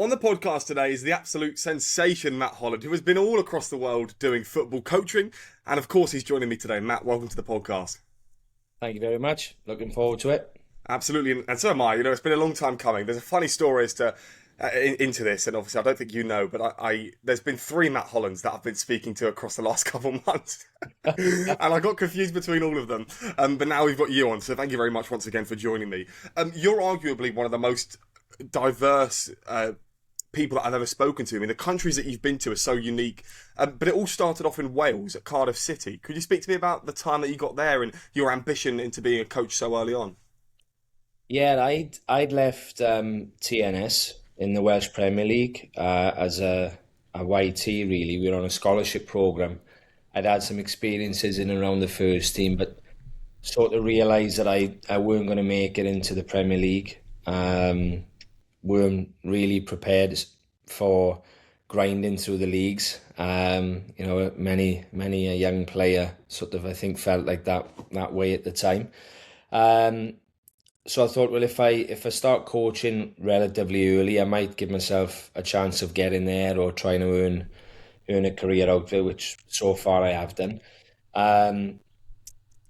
On the podcast today is the absolute sensation, Matt Holland, who has been all across the world doing football coaching. And of course, he's joining me today. Matt, welcome to the podcast. Thank you very much. Looking forward to it. Absolutely. And so am I. You know, it's been a long time coming. There's a funny story as to into this. And obviously, I don't think you know, but there's been 3 Matt Hollands that I've been speaking to across the last couple of months. And I got confused between all of them. But now we've got you on. So thank you very much once again for joining me. You're arguably one of the most diverse people that I've ever spoken to. I mean, the countries that you've been to are so unique, but it all started off in Wales at Cardiff City. Could you speak to me about the time that you got there and your ambition into being a coach so early on? Yeah, I'd left TNS in the Welsh Premier League as a YT, really. We were on a scholarship programme. I'd had some experiences in and around the first team, but sort of realised that I weren't going to make it into the Premier League. Weren't really prepared for grinding through the leagues. Many a young player sort of, I think, felt like that way at the time. So I thought, well, if I start coaching relatively early, I might give myself a chance of getting there or trying to earn a career out there, which so far I have done.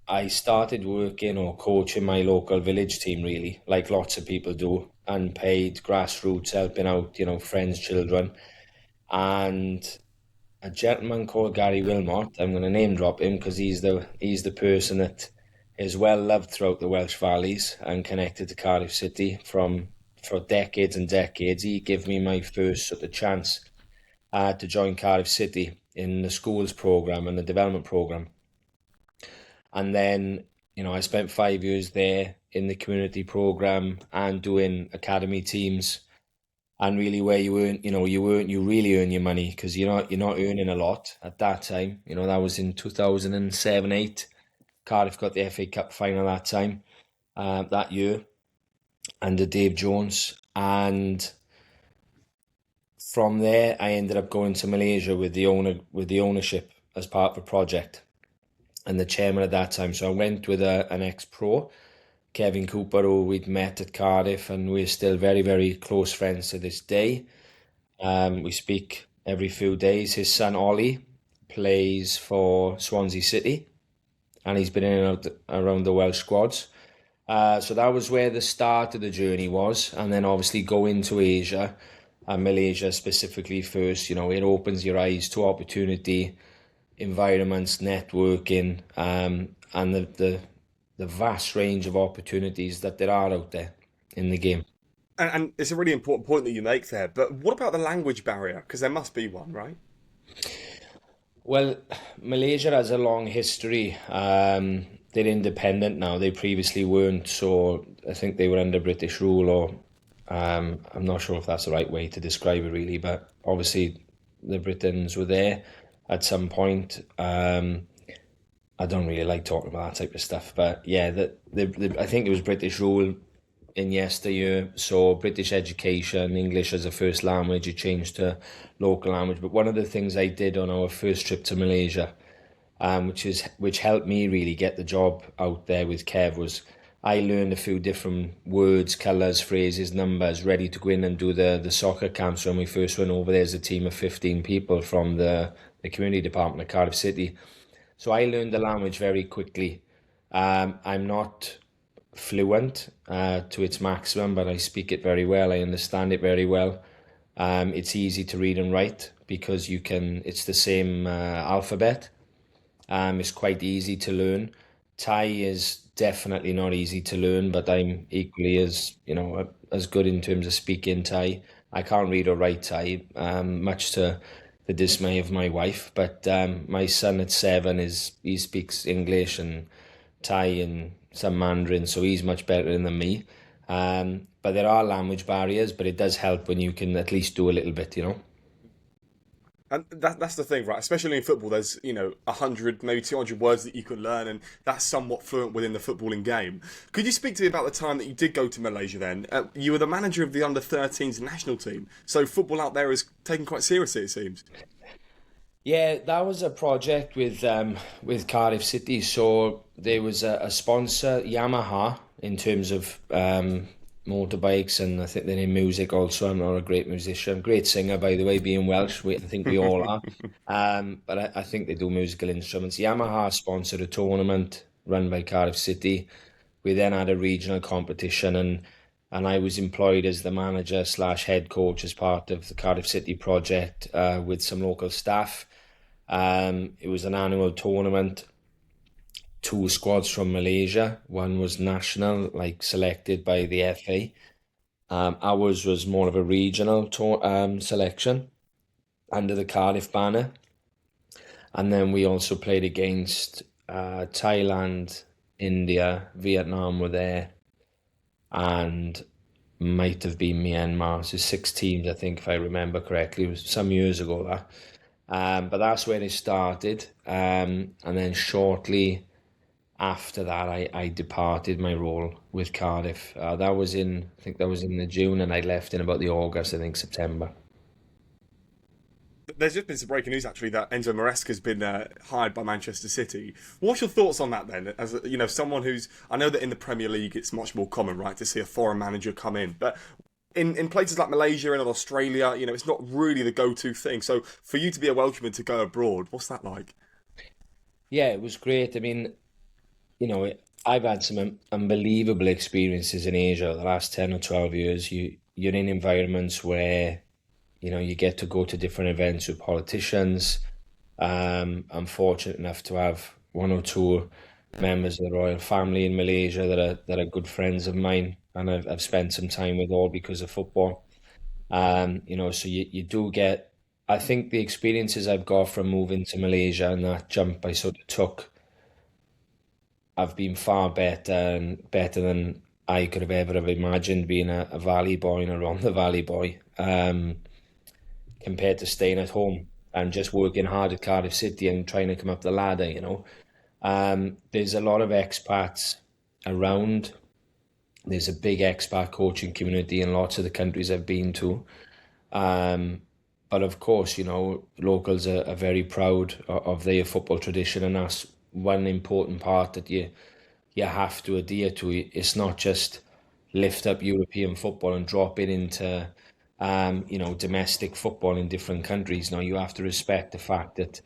I started working or coaching my local village team, really, like lots of people do. Unpaid, grassroots, helping out, friends, children. And a gentleman called Gary Wilmot, I'm going to name drop him because he's the person that is well loved throughout the Welsh Valleys and connected to Cardiff City for decades and decades. He gave me my first sort of chance to join Cardiff City in the schools programme and the development programme. And then, I spent 5 years there in the community programme and doing academy teams, and really where you really earn your money because you're not earning a lot at that time. That was in 2007-8. Cardiff got the FA Cup final that time, that year, under Dave Jones, and from there I ended up going to Malaysia with the ownership as part of a project and the chairman at that time. So I went with an ex-pro, Kevin Cooper, who we'd met at Cardiff, and we're still very, very close friends to this day. We speak every few days. His son Ollie plays for Swansea City, and he's been in and out around the Welsh squads. So that was where the start of the journey was, and then obviously go into Asia, and Malaysia specifically first. It opens your eyes to opportunity, environments, networking, and the vast range of opportunities that there are out there in the game. And it's a really important point that you make there, but what about the language barrier? Because there must be one, right? Well, Malaysia has a long history. They're independent now. They previously weren't, so I think they were under British rule, or I'm not sure if that's the right way to describe it really, but obviously the Britons were there at some point. I don't really like talking about that type of stuff, but yeah, I think it was British rule in yesteryear, so British education, English as a first language, it changed to local language. But one of the things I did on our first trip to Malaysia, which helped me really get the job out there with Kev, was I learned a few different words, colours, phrases, numbers, ready to go in and do the soccer camps when we first went over there as a team of 15 people from the community department at Cardiff City. So I learned the language very quickly. I'm not fluent to its maximum, but I speak it very well. I understand it very well. It's easy to read and write because it's the same alphabet. It's quite easy to learn. Thai is definitely not easy to learn, but I'm equally as good in terms of speaking Thai. I can't read or write Thai, much to the dismay of my wife, but my son at 7 he speaks English and Thai and some Mandarin, so he's much better than me. But there are language barriers, but it does help when you can at least do a little bit, And that's the thing, right? Especially in football, there's 100, maybe 200 words that you can learn, and that's somewhat fluent within the footballing game. Could you speak to me about the time that you did go to Malaysia? Then you were the manager of the under-13s national team, so football out there is taken quite seriously, it seems. Yeah, that was a project with Cardiff City. So there was a sponsor, Yamaha, in terms of motorbikes, and I think they're in music also. I'm not a great musician, great singer by the way, being Welsh. I think we all are. But I think they do musical instruments. Yamaha sponsored a tournament run by Cardiff City. We then had a regional competition, and I was employed as the manager slash head coach as part of the Cardiff City project with some local staff. It was an annual tournament. Two squads from Malaysia. One was national, like selected by the FA. Ours was more of a regional selection under the Cardiff banner. And then we also played against Thailand, India, Vietnam were there, and might have been Myanmar. So 6 teams, I think, if I remember correctly. It was some years ago, that. But that's where it started. And then shortly after that, I departed my role with Cardiff. That was I think that was in the June, and I left in about the August, I think September. There's just been some breaking news actually that Enzo Maresca's been hired by Manchester City. What's your thoughts on that then? As you know, someone who's I know that in the Premier League it's much more common, right, to see a foreign manager come in, but in places like Malaysia and Australia, you know, it's not really the go-to thing. So for you to be a Welshman to go abroad, what's that like? Yeah, it was great. I mean, I've had some unbelievable experiences in Asia the last 10 or 12 years. You're in environments where, you get to go to different events with politicians. I'm fortunate enough to have one or two members of the royal family in Malaysia that are good friends of mine, and I've spent some time with all because of football. So you do get, I think the experiences I've got from moving to Malaysia and that jump I sort of took have been far better than I could have imagined being a Valley boy and a Rhondda Valley boy, compared to staying at home and just working hard at Cardiff City and trying to come up the ladder. There's a lot of expats around. There's a big expat coaching community in lots of the countries I've been to. Um, but of course, locals are very proud of their football tradition, and that's one important part that you have to adhere to. It's not just lift up European football and drop it into domestic football in different countries. Now you have to respect the fact that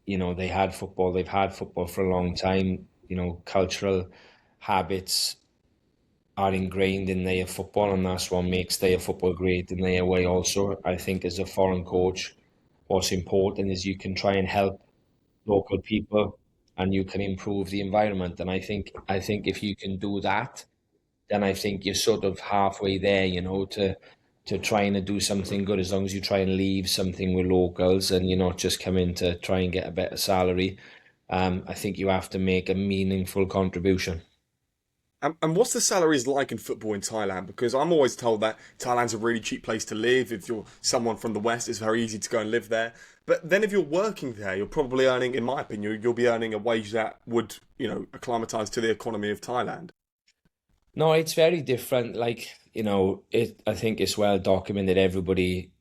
they've had football for a long time. Cultural habits are ingrained in their football, and that's what makes their football great in their way. Also, I think as a foreign coach, what's important is you can try and help local people, and you can improve the environment. And I think if you can do that, then I think you're sort of halfway there, to trying to do something good, as long as you try and leave something with locals and you're not just coming to try and get a better salary. I think you have to make a meaningful contribution. And what's the salaries like in football in Thailand? Because I'm always told that Thailand's a really cheap place to live. If you're someone from the West, it's very easy to go and live there. But then if you're working there, you're probably earning, in my opinion, you'll be earning a wage that would, acclimatise to the economy of Thailand. No, it's very different. Like, I think it's well documented. Everybody,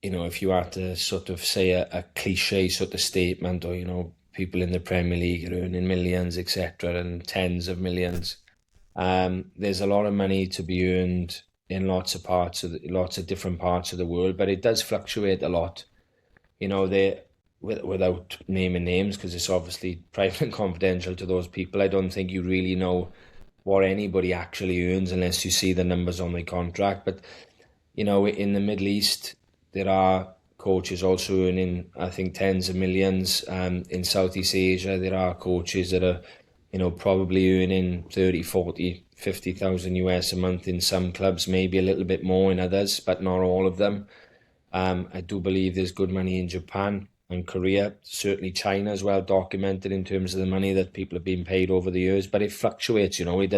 if you had to sort of say a cliche sort of statement, or, people in the Premier League are earning millions, etc., and tens of millions. There's a lot of money to be earned in lots of different parts of the world, but it does fluctuate a lot. They without naming names, because it's obviously private and confidential to those people. I don't think you really know what anybody actually earns unless you see the numbers on the contract. But in the Middle East, there are coaches also earning, I think, tens of millions. In Southeast Asia, there are coaches that are, probably earning 30, 40, 50,000 US a month in some clubs, maybe a little bit more in others, but not all of them. I do believe there's good money in Japan and Korea. Certainly China is well documented in terms of the money that people have been paid over the years, but it fluctuates. It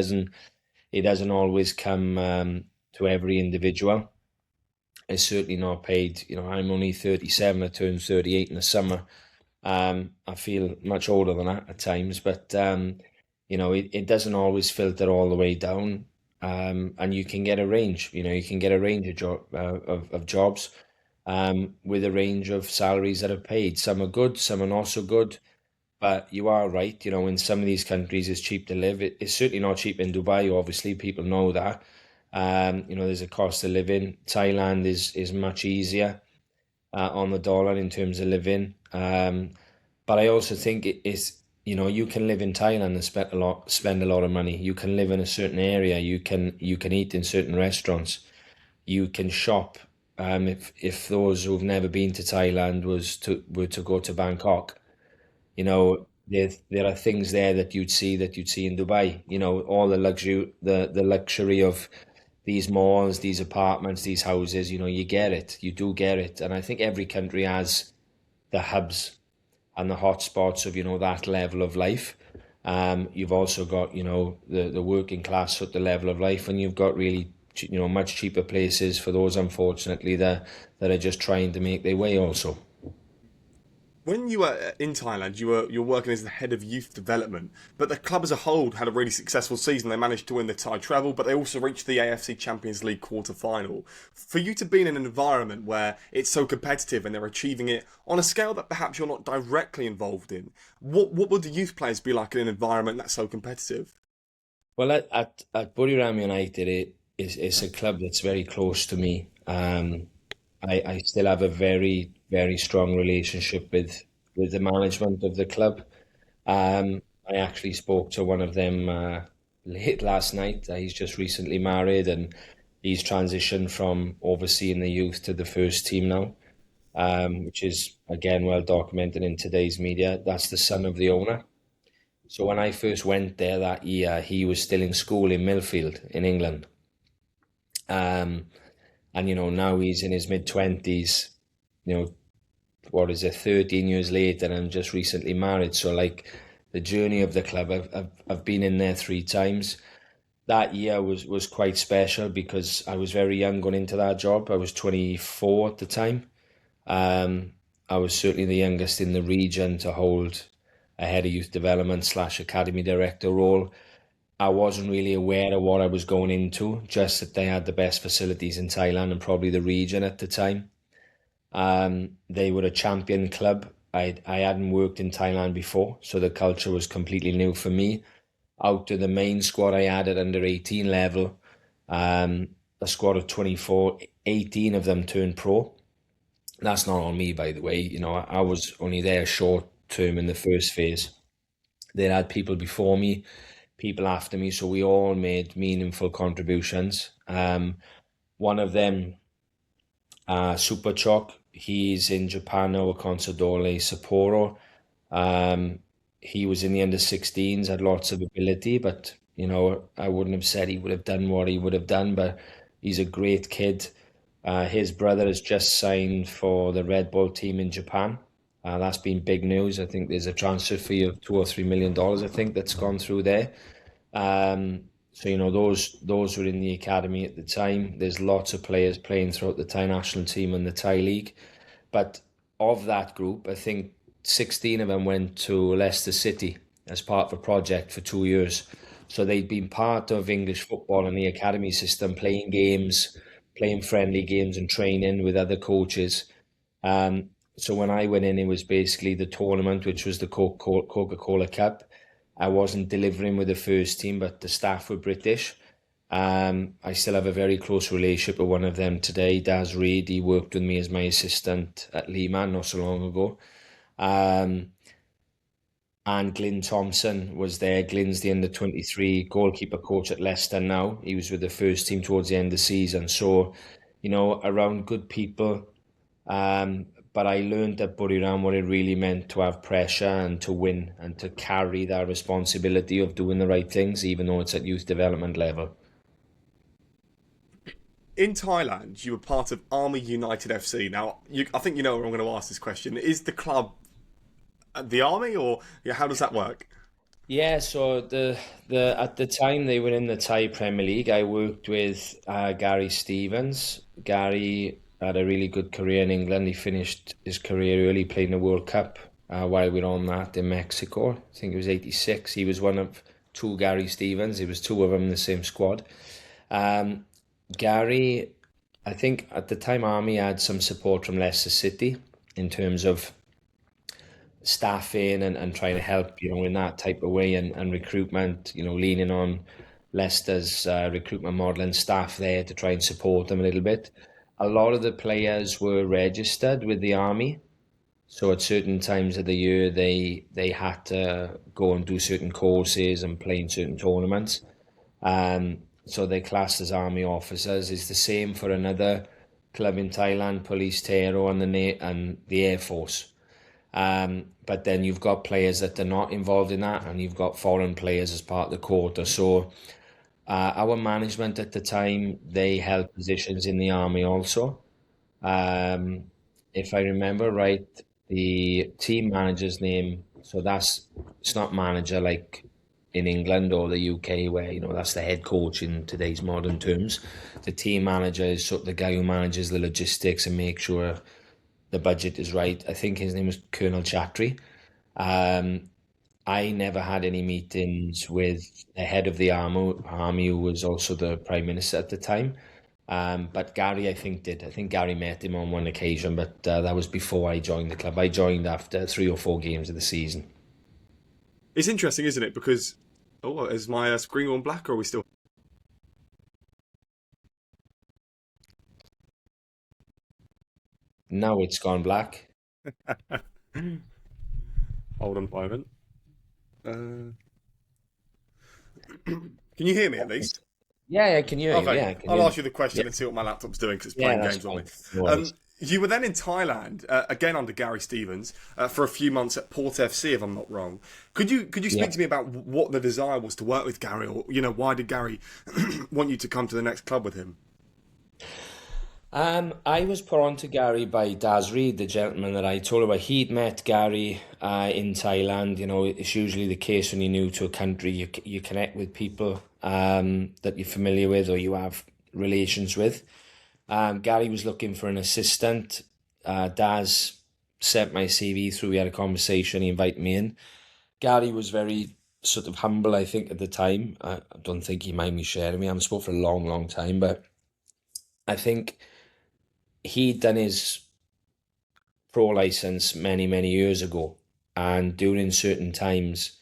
doesn't always come to every individual. It's certainly not paid. I'm only 37. I turned 38 in the summer. I feel much older than that at times, but it doesn't always filter all the way down. And you can get a range. You can get a range of jobs, with a range of salaries that are paid. Some are good, some are not so good. But you are right. In some of these countries, it's cheap to live. It's certainly not cheap in Dubai. Obviously, people know that. There's a cost of living. Thailand is much easier on the dollar in terms of living. But I also think it is, you can live in Thailand and spend a lot of money. You can live in a certain area. You can eat in certain restaurants. You can shop. If those who've never been to Thailand were to go to Bangkok, there are things there that you'd see in Dubai. All the luxury of these malls, these apartments, these houses. You get it. You do get it, and I think every country has the hubs and the hotspots of that level of life. You've also got the working class sort of level of life, and you've got really much cheaper places for those unfortunately that are just trying to make their way also. When you were in Thailand, you were working as the head of youth development, but the club as a whole had a really successful season. They managed to win the Thai treble, but they also reached the AFC Champions League quarter-final. For you to be in an environment where it's so competitive and they're achieving it on a scale that perhaps you're not directly involved in, what would the youth players be like in an environment that's so competitive? Well, at Buriram United, it's a club that's very close to me. I still have a very, very strong relationship with the management of the club. I actually spoke to one of them late last night. He's just recently married and he's transitioned from overseeing the youth to the first team now, which is again well documented in today's media. That's the son of the owner. So when I first went there that year, he was still in school in Millfield in England. Um, and now he's in his mid 20s. You know, what is it, 13 years later, and I'm just recently married. So like the journey of the club, I've been in there three times. That year was quite special because I was very young going into that job. I was 24 at the time. I was certainly the youngest in the region to hold a head of youth development slash academy director role. I wasn't really aware of what I was going into, just that they had the best facilities in Thailand and probably the region at the time. They were a champion club. I hadn't worked in Thailand before, so the culture was completely new for me. Out of the main squad I had at under 18 level, a squad of 24, 18 of them turned pro. That's not on me, by the way. I was only there short term in the first phase. They had people before me, people after me, so we all made meaningful contributions. One of them, Super Choc, he's in Japan now with Consadole Sapporo. Um, he was in the under 16s, had lots of ability, but I wouldn't have said he would have done what he would have done, but he's a great kid. His brother has just signed for the Red Bull team in Japan. That's been big news. I think there's a transfer fee of $2 or $3 million, I think, that's gone through there. So those were in the academy at the time. There's lots of players playing throughout the Thai national team and the Thai league. But of that group, I think 16 of them went to Leicester City as part of a project for 2 years. So they'd been part of English football and the academy system, playing games, playing friendly games and training with other coaches. So when I went in, it was basically the tournament, which was the Coca-Cola Cup. I wasn't delivering with the first team, but the staff were British. I still have a very close relationship with one of them today, Daz Reed. He worked with me as my assistant at Lehman not so long ago. Um, and Glyn Thompson was there. Glyn's the under 23 goalkeeper coach at Leicester now. He was with the first team towards the end of the season. So, around good people. But I learned at Buriram what it really meant to have pressure and to win and to carry that responsibility of doing the right things, even though it's at youth development level. In Thailand, you were part of Army United FC. Now, I think you know where I'm going to ask this question. Is the club the army, or yeah, how does that work? Yeah, so the at the time they were in the Thai Premier League, I worked with Gary Stevens. Gary had a really good career in England. He finished his career early playing the World Cup while we were on that in Mexico. I think it was 86. He was one of two Gary Stevens. There was two of them in the same squad. Um, Gary, I think at the time Army had some support from Leicester City in terms of staffing and trying to help, in that type of way and recruitment, leaning on Leicester's recruitment modelling staff there to try and support them a little bit. A lot of the players were registered with the army, so at certain times of the year they had to go and do certain courses and play in certain tournaments. So they're classed as army officers. It's the same for another club in Thailand, Police Tero, and the Air Force. But then you've got players that are not involved in that, and you've got foreign players as part of the quota. So our management at the time, they held positions in the army also. Um, if I remember right, the team manager's name, so it's not manager like in England or the UK where, that's the head coach in today's modern terms. The team manager is sort of the guy who manages the logistics and makes sure the budget is right. I think his name was Colonel Chatri. Um, I never had any meetings with the head of the army, who was also the prime minister at the time. But Gary, I think, did. I think Gary met him on one occasion, but that was before I joined the club. I joined after 3 or 4 games of the season. It's interesting, isn't it? Because is my screen on black, or are we still? Now it's gone black. Hold on a moment. Uh, can you hear me at least? Yeah, I can hear you. Okay, Yeah, I can I'll hear ask you. you the question Yeah, and see what my laptop's doing because it's yeah, playing that's games on me. fine. No Um, worries. you were then in Thailand again under Gary Stevens for a few months at Port FC, if I'm not wrong. Could you speak Yeah. to me about what the desire was to work with Gary, or why did Gary want you to come to the next club with him? I was put on to Gary by Daz Reed, the gentleman that I told about. He'd met Gary in Thailand. It's usually the case when you're new to a country, you connect with people that you're familiar with or you have relations with. Gary was looking for an assistant. Daz sent my CV through. We had a conversation. He invited me in. Gary was very sort of humble, I think, at the time. I don't think he minded me sharing me. I haven't spoke for a long, long time, but I think he'd done his pro license many, many years ago. And during certain times,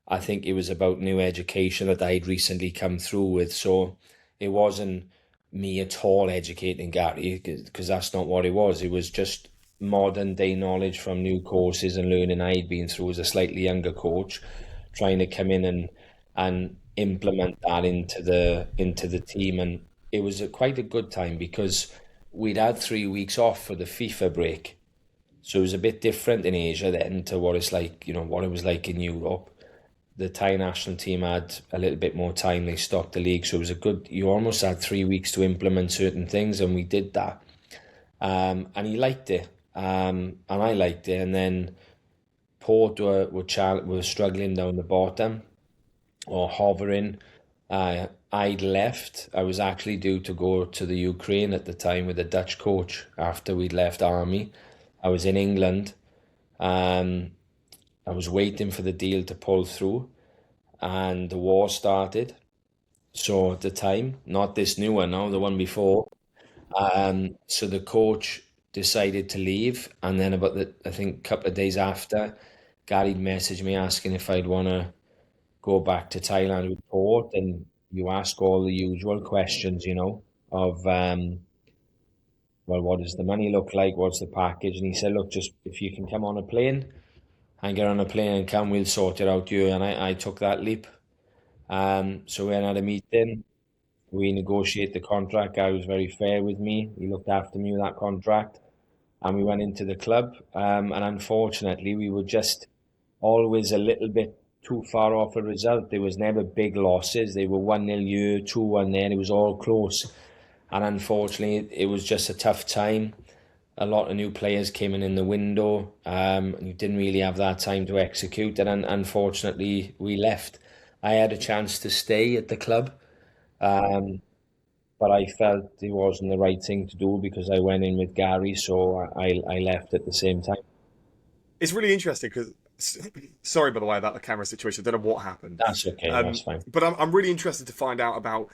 I think it was about new education that I'd recently come through with. So it wasn't me at all educating Gary, because that's not what it was. It was just modern day knowledge from new courses and learning I'd been through as a slightly younger coach, trying to come in and implement that into the team. And it was quite a good time because we'd had 3 weeks off for the FIFA break. So it was a bit different in Asia then to what it's like, what it was like in Europe. The Thai national team had a little bit more time. They stopped the league, so it was you almost had 3 weeks to implement certain things, and we did that. And he liked it, and I liked it. And then Port were struggling down the bottom or hovering. I'd left. I was actually due to go to the Ukraine at the time with a Dutch coach after we'd left army. I was in England. Um, I was waiting for the deal to pull through, and the war started. So at the time, not this new one now, the one before. So the coach decided to leave, and then about I think a couple of days after, Gary messaged me asking if I'd want to go back to Thailand with Port, and you ask all the usual questions, of well, what does the money look like? What's the package? And he said, look, just if you can come on a plane and get on a plane and come, we'll sort it out you. And I took that leap. So we had a meeting. We negotiated the contract. Guy was very fair with me. He looked after me with that contract. And we went into the club. And unfortunately, we were just always a little bit too far off a result. There was never big losses. They were 1-0 here, 2-1 there. It was all close. And unfortunately, it was just a tough time. A lot of new players came in the window, and you didn't really have that time to execute. And unfortunately, we left. I had a chance to stay at the club, um, but I felt it wasn't the right thing to do because I went in with Gary, so I left at the same time. It's really interesting because, sorry by the way about the camera situation. I don't know what happened, That's okay. That's fine. but I'm really interested to find out about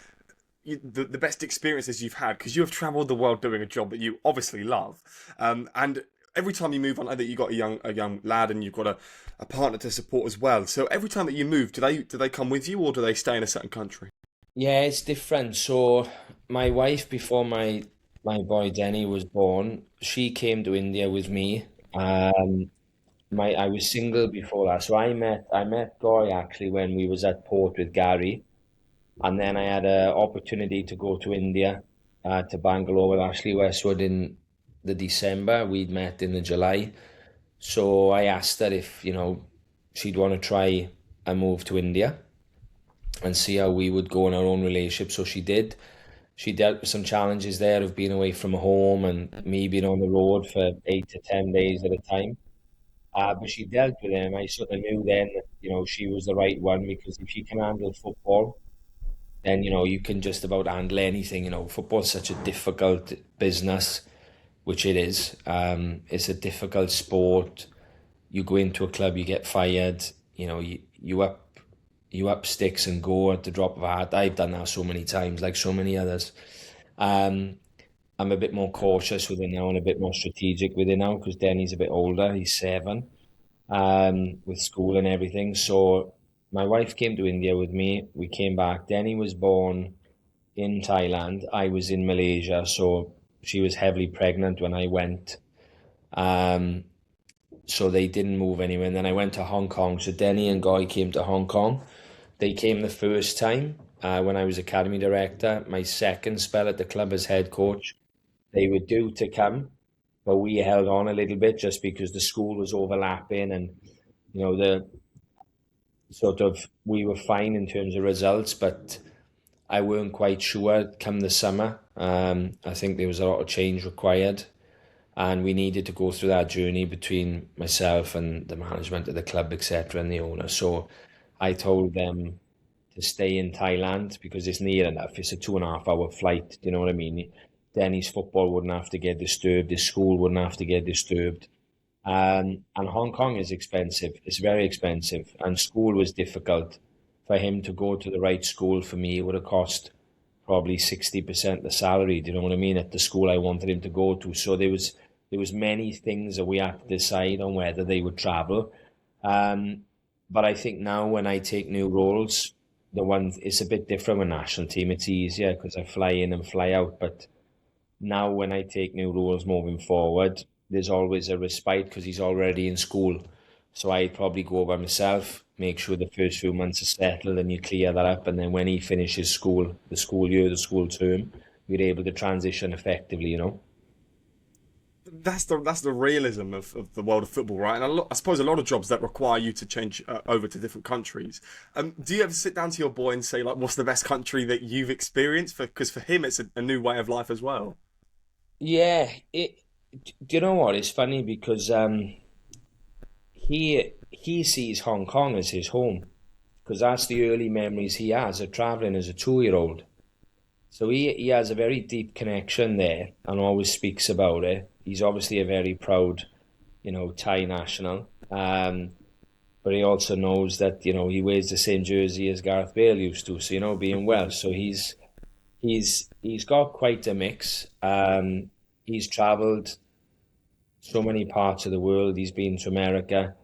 the best experiences you've had because you have travelled the world doing a job that you obviously love, and every time you move on, I think you've got a young lad and you've got a partner to support as well. So every time that you move, do they come with you or do they stay in a certain country? Yeah, it's different. So my wife, before my boy Denny was born, she came to India with me. I was single before that, so I met Goy actually when we was at port with Gary, and then I had an opportunity to go to India, to Bangalore with Ashley Westwood in the December. We'd met in the July, so I asked her if she'd want to try a move to India and see how we would go in our own relationship. So she did. She dealt with some challenges there of being away from home and me being on the road for 8 to 10 days at a time. But she dealt with it, and I sort of knew then that she was the right one, because if she can handle football, then you can just about handle anything. Football's such a difficult business, which it is. It's a difficult sport. You go into a club, you get fired. You up sticks and go at the drop of a hat. I've done that so many times, like so many others. Um, I'm a bit more cautious with it now and a bit more strategic with it now because Denny's a bit older. He's 7, with school and everything. So my wife came to India with me. We came back. Denny was born in Thailand. I was in Malaysia, so she was heavily pregnant when I went. Um, so they didn't move anywhere. And then I went to Hong Kong. So Denny and Goy came to Hong Kong. They came the first time when I was academy director. My second spell at the club as head coach, they were due to come, but we held on a little bit just because the school was overlapping, and the sort of we were fine in terms of results, but I weren't quite sure come the summer. I think there was a lot of change required, and we needed to go through that journey between myself and the management of the club, etc., and the owner. So I told them to stay in Thailand because it's near enough. It's a 2.5 hour flight. Do you know what I mean? Denny's football wouldn't have to get disturbed. His school wouldn't have to get disturbed. And Hong Kong is expensive. It's very expensive. And school was difficult. For him to go to the right school for me, it would have cost probably 60% the salary. Do you know what I mean? At the school I wanted him to go to. So there was many things that we had to decide on whether they would travel. Um, but I think now when I take new roles, the one it's a bit different with national team. It's easier because I fly in and fly out. But now when I take new roles moving forward, there's always a respite because he's already in school. So I'd probably go by myself, make sure the first few months are settled and you clear that up. And then when he finishes school, the school year, the school term, we're able to transition effectively. That's the realism of the world of football, right? And I suppose a lot of jobs that require you to change over to different countries. Do you ever sit down to your boy and say, like, what's the best country that you've experienced? Because for him, it's a new way of life as well. Yeah, do you know what? It's funny because he sees Hong Kong as his home because that's the early memories he has of traveling as a 2-year-old. So he has a very deep connection there and always speaks about it. He's obviously a very proud, Thai national. But he also knows that, he wears the same jersey as Gareth Bale used to. So, being Welsh. So he's got quite a mix. He's travelled so many parts of the world. He's been to America.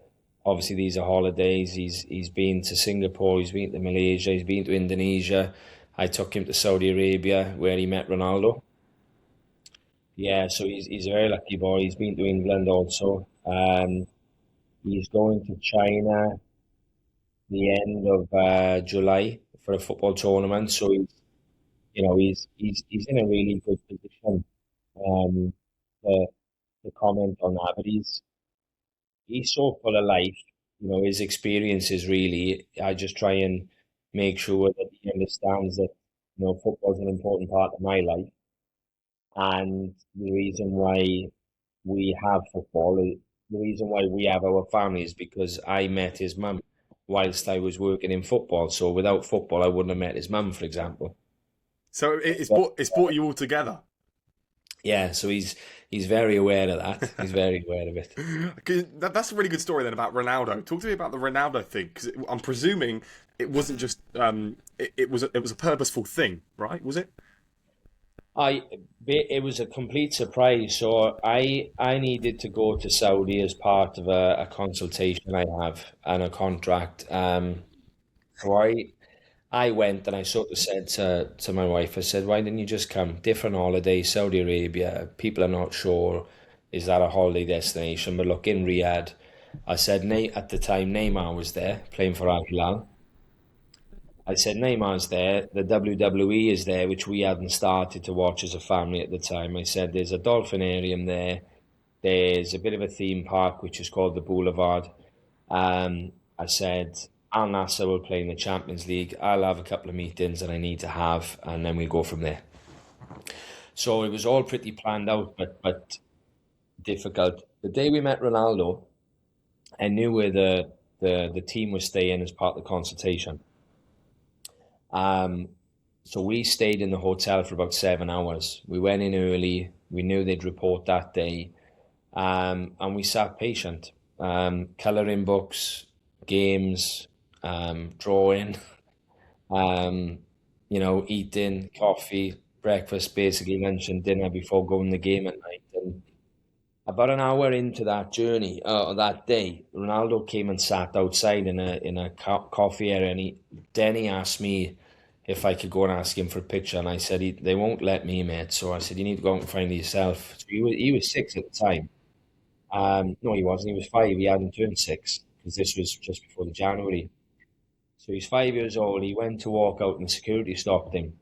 Obviously, these are holidays. He's been to Singapore. He's been to Malaysia. He's been to Indonesia. I took him to Saudi Arabia where he met Ronaldo. Yeah, so he's a very lucky boy. He's been to England also. He's going to China the end of July for a football tournament. So he's in a really good position um, to, to comment on that. But he's so full of life. His experiences really. I just try and make sure that he understands that football is an important part of my life, and the reason why we have football, the reason why we have our family is because I met his mum whilst I was working in football. So without football, I wouldn't have met his mum, for example. So it's brought you all together. Yeah, so he's very aware of that. He's very aware of it. 'Cause that's a really good story then about Ronaldo. Talk to me about the Ronaldo thing, because I'm presuming it wasn't just it was a purposeful thing, right? Was it? I it was a complete surprise. So I needed to go to Saudi as part of a consultation I have and a contract. So I I went and I sort of said to my wife, I said, why didn't you just come? Different holiday, Saudi Arabia. People are not sure, is that a holiday destination? But look, in Riyadh, I said, at the time, Neymar was there playing for Al Hilal. I said, Neymar's there, the WWE is there, which we hadn't started to watch as a family at the time. I said, there's a dolphinarium there. There's a bit of a theme park, which is called the Boulevard. I said, Al Nassr will play in the Champions League. I'll have a couple of meetings that I need to have, and then we go from there. So it was all pretty planned out, but difficult. The day we met Ronaldo, I knew where the team was staying as part of the consultation. So we stayed in the hotel for about 7 hours. We went in early. We knew they'd report that day, and we sat patient. Colouring books, games, drawing, um, eating, coffee, breakfast, basically lunch and dinner before going to the game at night. And about an hour into that journey, that day, Ronaldo came and sat outside in a coffee area, and he asked me if I could go and ask him for a picture, and I said they won't let me, mate. So I said you need to go out and find it yourself. So he was 6 at the time. No, he wasn't. He was 5. He hadn't turned 6 because this was just before the January. So he's 5 years old. He went to walk out, and security stopped him.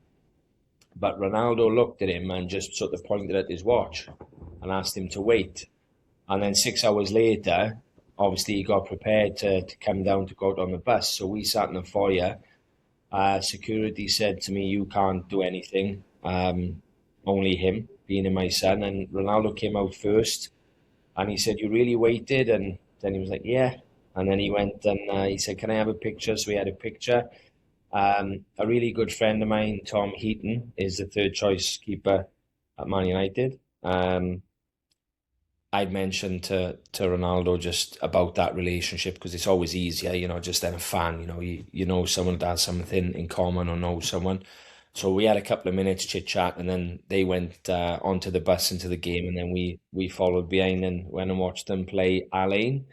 But Ronaldo looked at him and just sort of pointed at his watch and asked him to wait. And then 6 hours later, obviously he got prepared to come down to go out on the bus. So we sat in the foyer. Security said to me, "You can't do anything. Only him, being my son." And Ronaldo came out first, and he said, "You really waited?" And then he was like, "Yeah." And then he went and he said, "Can I have a picture?" So we had a picture. A really good friend of mine, Tom Heaton, is the third choice keeper at Man United. I'd mentioned to Ronaldo just about that relationship because it's always easier, just then a fan, you know someone that has something in common or know someone. So we had a couple of minutes chit chat, and then they went onto the bus into the game, and then we followed behind and went and watched them play Al Ain,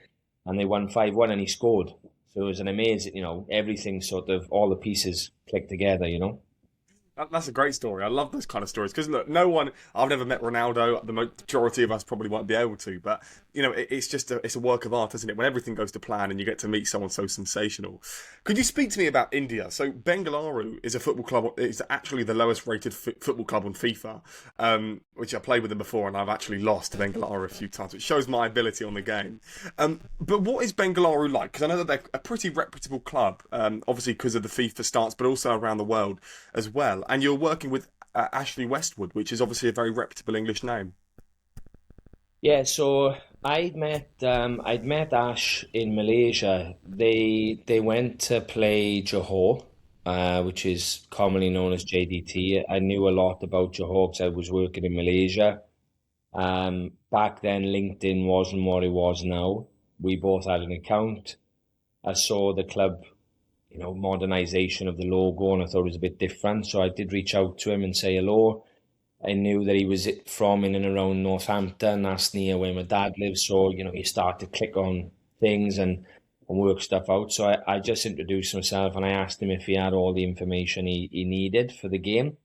and they won 5-1, and he scored. So it was an amazing, everything sort of all the pieces clicked together. That's a great story. I love those kind of stories because look, I've never met Ronaldo. The majority of us probably won't be able to, but it's just it's a work of art, isn't it? When everything goes to plan and you get to meet someone so sensational. Could you speak to me about India? So Bengaluru is a football club. It's actually the lowest rated football club on FIFA, which I played with them before, and I've actually lost to Bengaluru a few times, which shows my ability on the game. But what is Bengaluru like? Because I know that they're a pretty reputable club, obviously because of the FIFA starts, but also around the world as well. And you're working with Ashley Westwood, which is obviously a very reputable English name. Yeah, so I'd met Ash in Malaysia. They went to play Johor, which is commonly known as JDT. I knew a lot about Johor because I was working in Malaysia. Back then, LinkedIn wasn't what it was now. We both had an account. I saw the club, modernization of the logo, and I thought it was a bit different. So I did reach out to him and say hello. I knew that he was from in and around Northampton. That's near where my dad lives. So, you start to click on things and work stuff out. So I just introduced myself, and I asked him if he had all the information he needed for the game.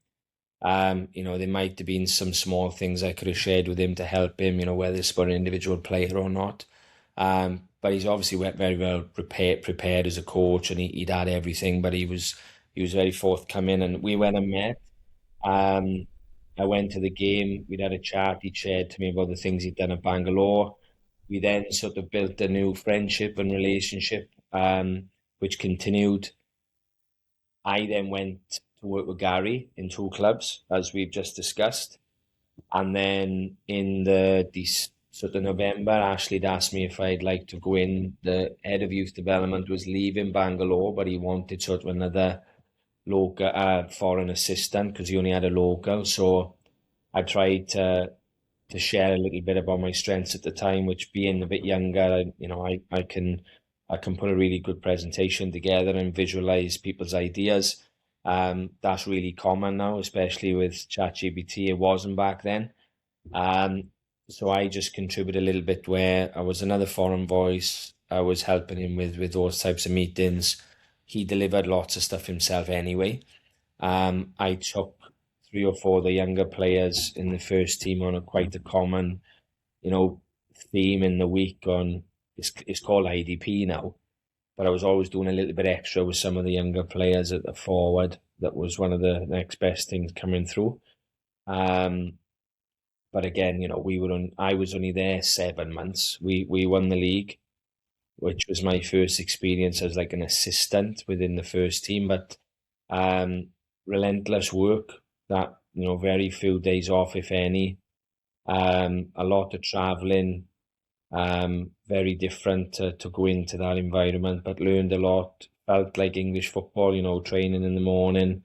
There might have been some small things I could have shared with him to help him, whether it's for an individual player or not. But he's obviously very well prepared as a coach, and he'd had everything. But he was very forthcoming, and we went and met. Um, I went to the game. We'd had a chat. He shared to me about the things he'd done at Bangalore. We then sort of built a new friendship and relationship, which continued. I then went to work with Gary in 2 clubs, as we've just discussed. And then in the sort of November, Ashley had asked me if I'd like to go in. The head of youth development was leaving Bangalore, but he wanted sort of another local foreign assistant because he only had a local. So I tried to share a little bit about my strengths at the time, which being a bit younger, I can put a really good presentation together and visualize people's ideas. That's really common now, especially with ChatGPT. It wasn't back then. So I just contributed a little bit where I was another foreign voice. I was helping him with those types of meetings. he delivered lots of stuff himself anyway. I took 3 or 4 of the younger players in the first team on quite a common, you know, theme in the week on, it's called IDP now, but I was always doing a little bit extra with some of the younger players at the forward. That was one of the next best things coming through. Um, but again, I was only there 7 months. We won the league, which was my first experience as like an assistant within the first team. But um, relentless work. That very few days off, if any. A lot of traveling. Very different to go into that environment, but learned a lot. Felt like English football, training in the morning.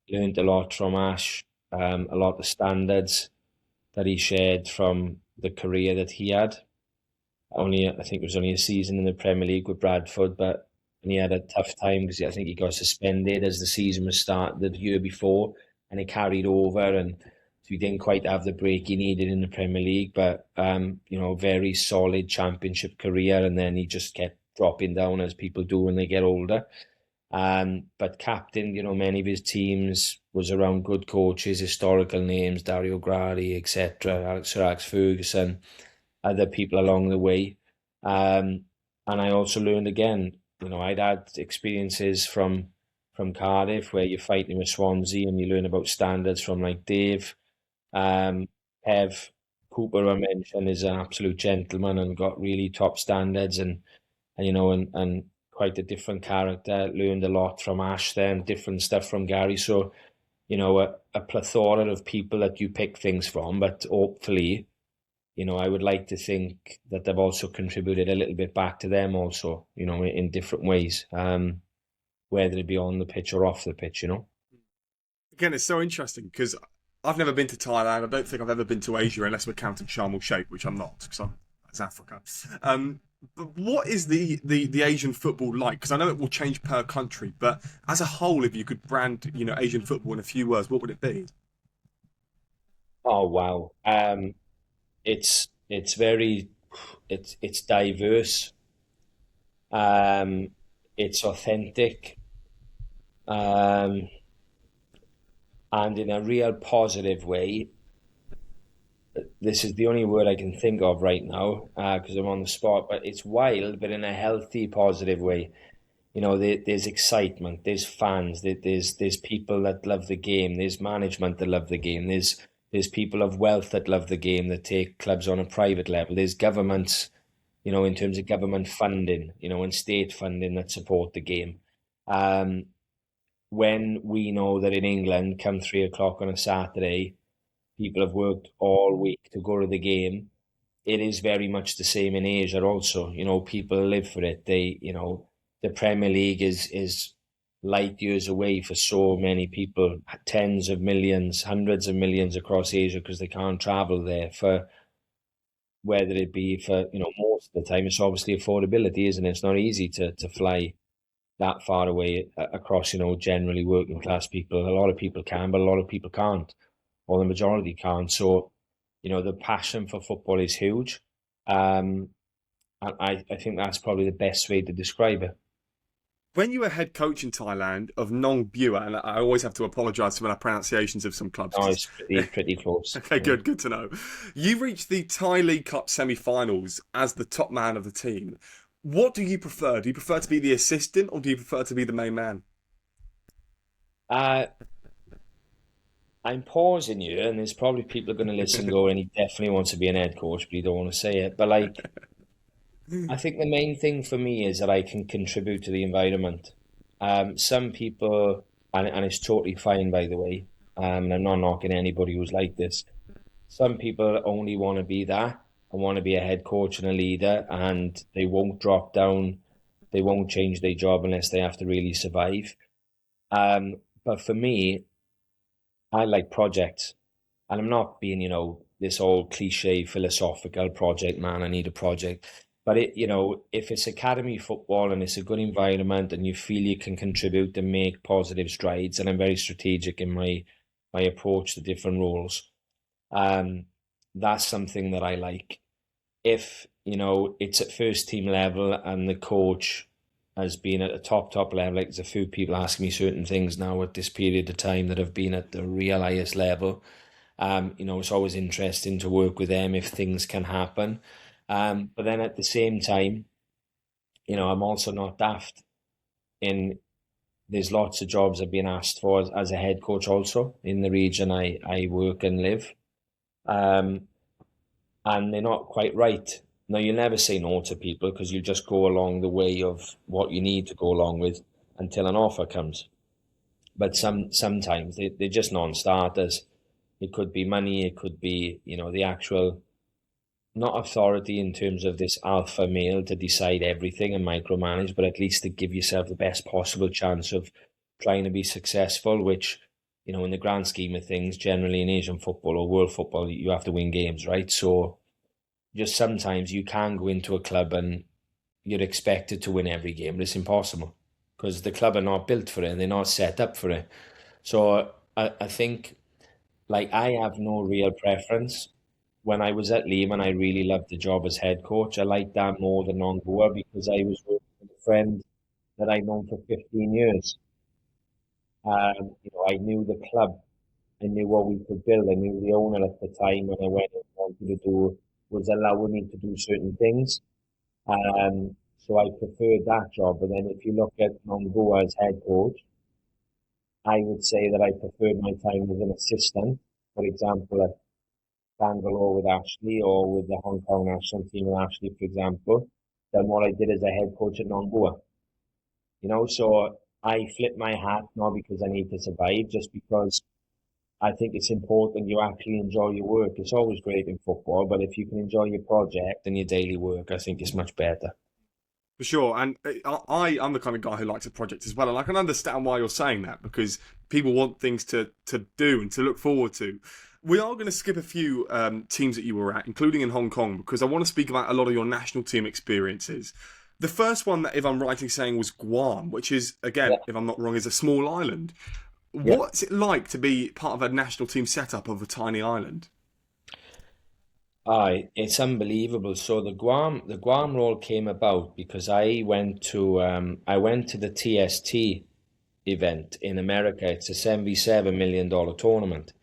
Learned a lot from Ash. A lot of standards that he shared from the career that he had. I think it was only a season in the Premier League with Bradford, but and he had a tough time because I think he got suspended as the season was started the year before, and it carried over, and so he didn't quite have the break he needed in the Premier League. But very solid championship career, and then he just kept dropping down as people do when they get older. But captain, many of his teams, was around good coaches, historical names, Dario Grari, etc., Sir Alex Ferguson, other people along the way. And I also learned again, I'd had experiences from Cardiff where you're fighting with Swansea and you learn about standards from like Dave. Kev Cooper, I mentioned, is an absolute gentleman and got really top standards and quite a different character. Learned a lot from Ash then, different stuff from Gary. So, a plethora of people that you pick things from, but hopefully, I would like to think that they've also contributed a little bit back to them also, in different ways, whether it be on the pitch or off the pitch. Again, it's so interesting because I've never been to Thailand. I don't think I've ever been to Asia unless we're counting Sharm el Sheikh, which I'm not because it's Africa. But what is the Asian football like? Because I know it will change per country, but as a whole, if you could brand Asian football in a few words, what would it be? Oh wow. It's very it's diverse. Um, it's authentic. Um, and in a real positive way. This is the only word I can think of right now because I'm on the spot, but it's wild, but in a healthy, positive way. There's excitement, there's fans, there's people that love the game, there's management that love the game, there's people of wealth that love the game that take clubs on a private level. There's governments, in terms of government funding, and state funding that support the game. Um, when we know that in England, come 3 o'clock on a Saturday, people have worked all week to go to the game. It is very much the same in Asia also. People live for it. The Premier League is light years away for so many people, tens of millions, hundreds of millions across Asia because they can't travel there for whether it be for, most of the time, it's obviously affordability, isn't it? It's not easy to fly that far away across, generally working class people. A lot of people can, but a lot of people can't, or the majority can't. So, the passion for football is huge. And I think that's probably the best way to describe it. When you were head coach in Thailand of Nong Bua, and I always have to apologise for my pronunciations of some clubs. Oh, it's pretty close. Okay, Yeah. good to know. You reached the Thai League Cup semi-finals as the top man of the team. What do you prefer? Do you prefer to be the assistant or do you prefer to be the main man? Uh, I'm pausing you, and there's probably people are going to listen and go, and he definitely wants to be an head coach, but he don't want to say it. But like, I think the main thing for me is that I can contribute to the environment. Some people, and it's totally fine, by the way, and I'm not knocking anybody who's like this. Some people only want to be that and want to be a head coach and a leader, and they won't drop down, they won't change their job unless they have to really survive. But for me, I like projects, and I'm not being, this old cliche philosophical project man. I need a project, but if it's academy football and it's a good environment and you feel you can contribute and make positive strides, and I'm very strategic in my approach to different roles. Um, that's something that I like. If it's at first team level and the coach has been at a top level. Like there's a few people asking me certain things now at this period of time that have been at the real highest level. It's always interesting to work with them if things can happen. But then at the same time, I'm also not daft in there's lots of jobs I've been asked for as a head coach also in the region I work and live. Um, and they're not quite right. Now, you'll never say no to people because you just go along the way of what you need to go along with until an offer comes. But sometimes they're just non-starters. It could be money, it could be, the actual, not authority in terms of this alpha male to decide everything and micromanage, but at least to give yourself the best possible chance of trying to be successful, which, in the grand scheme of things, generally in Asian football or world football, you have to win games, right? So just sometimes you can go into a club and you're expected to win every game, but it's impossible because the club are not built for it and they're not set up for it. So I think, like, I have no real preference. When I was at Lehman, I really loved the job as head coach. I liked that more than Nongua because I was working with a friend that I'd known for 15 years. I knew the club. I knew what we could build. I knew the owner at the time when I went and wanted to do was allowing me to do certain things. So I preferred that job. But then if you look at Nongua as head coach, I would say that I preferred my time as an assistant. For example, at Bangalore with Ashley or with the Hong Kong national team with Ashley, for example, than what I did as a head coach at Nongua. So I flip my hat not because I need to survive, just because I think it's important you actually enjoy your work. It's always great in football, but if you can enjoy your project and your daily work, I think it's much better. For sure, and I'm the kind of guy who likes a project as well, and I can understand why you're saying that because people want things to do and to look forward to. We are going to skip a few teams that you were at, including in Hong Kong, because I want to speak about a lot of your national team experiences. The first one that, if I'm right in saying, was Guam, which is, again, Yeah, if I'm not wrong, is a small island. yeah. What's it like to be part of a national team setup of a tiny island? Aye, it's unbelievable. So the Guam role came about because I went to the TST event in America. It's a $77 million tournament.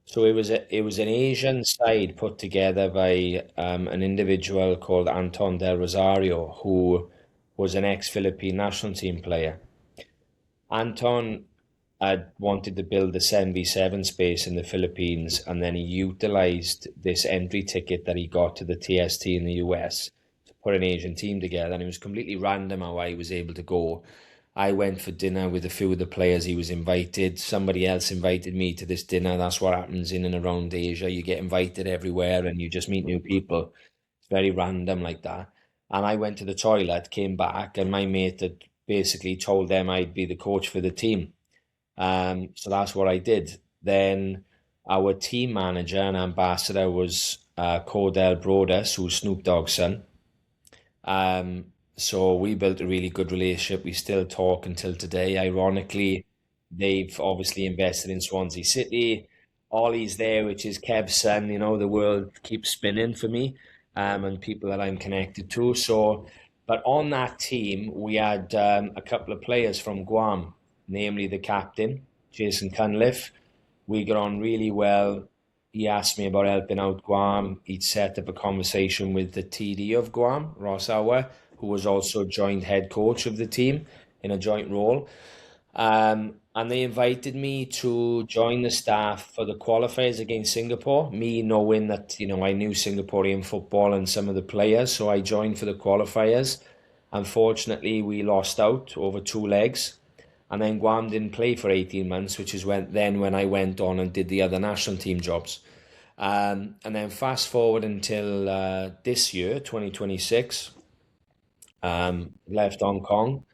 So it was an Asian side put together by an individual called Anton Del Rosario, who was an ex-Philippine national team player. Anton had wanted to build the 7v7 space in the Philippines, and then he utilized this entry ticket that he got to the TST in the US to put an Asian team together. And it was completely random how I was able to go. I went for dinner with a few of the players he was invited. Somebody else invited me to this dinner. That's what happens in and around Asia. You get invited everywhere and you just meet new people. It's very random like that. And I went to the toilet, came back, and my mate had basically told them I'd be the coach for the team. So that's what I did. Then our team manager and ambassador was Cordell Broadus, who's Snoop Dogg's son. Um, so we built a really good relationship. We still talk until today. Ironically, they've obviously invested in Swansea City. Ollie's there, which is Kev's son. The world keeps spinning for me, and people that I'm connected to. So, but on that team, we had a couple of players from Guam, namely the captain, Jason Cunliffe. We got on really well. He asked me about helping out Guam. He'd set up a conversation with the TD of Guam, Ross Hour, who was also joint head coach of the team in a joint role. And they invited me to join the staff for the qualifiers against Singapore, me knowing that, I knew Singaporean football and some of the players, so I joined for the qualifiers. Unfortunately, we lost out over two legs. And then Guam didn't play for 18 months, which is when I went on and did the other national team jobs. And then fast forward until this year, 2026, left Hong Kong.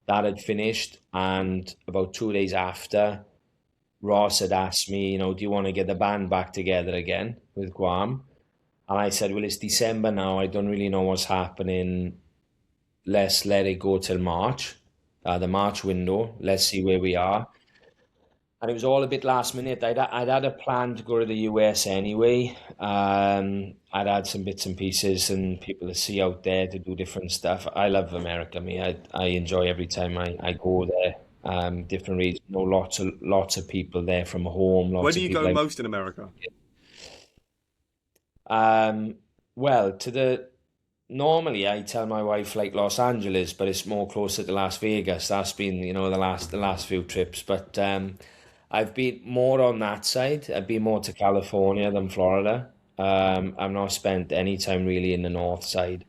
That had finished, and about 2 days after, Ross had asked me, do you want to get the band back together again with Guam? And I said, well, it's December now. I don't really know what's happening. Let's let it go till March, the March window. Let's see where we are. And it was all a bit last minute. I'd had a plan to go to the US anyway. I'd had some bits and pieces and people to see out there to do different stuff. I love America. I enjoy every time I go there. Different regions, know lots of people there from home. Where Lots do of you people go like. most in America? Um, well, to the normally I tell my wife like Los Angeles, but it's more closer to Las Vegas. That's been, the last few trips. But I've been more on that side. I've been more to California than Florida. I've not spent any time really in the north side,